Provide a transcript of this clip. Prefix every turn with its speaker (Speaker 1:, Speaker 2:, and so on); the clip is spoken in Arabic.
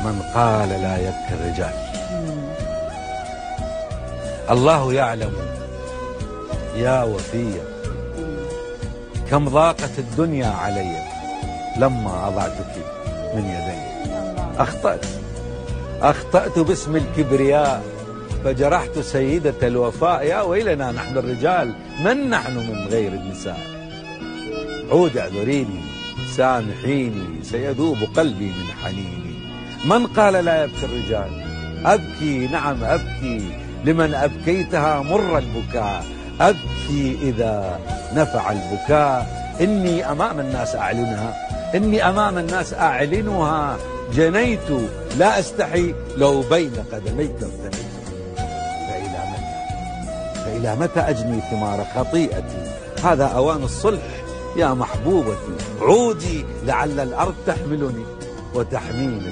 Speaker 1: من قال لا يبكي الرجال. الله يعلم يا وفية كم ضاقت الدنيا علي لما أضعتك من يدي. أخطأت باسم الكبرياء فجرحت سيدة الوفاء. يا ويلنا نحن الرجال، من نحن من غير النساء؟ عود اعذريني سامحيني سيذوب قلبي من حنيني. من قال لا يبكي الرجال؟ أبكي نعم أبكي لمن أبكيتها مر البكاء. أبكي إذا نفع البكاء. إني أمام الناس أعلنها، إني أمام الناس أعلنها. جنيت لا أستحي لو بين قدميك ارتميت. فإلى متى أجني ثمار خطيئتي؟ هذا أوان الصلح يا محبوبتي. عودي لعل الأرض تحملني وتحميني.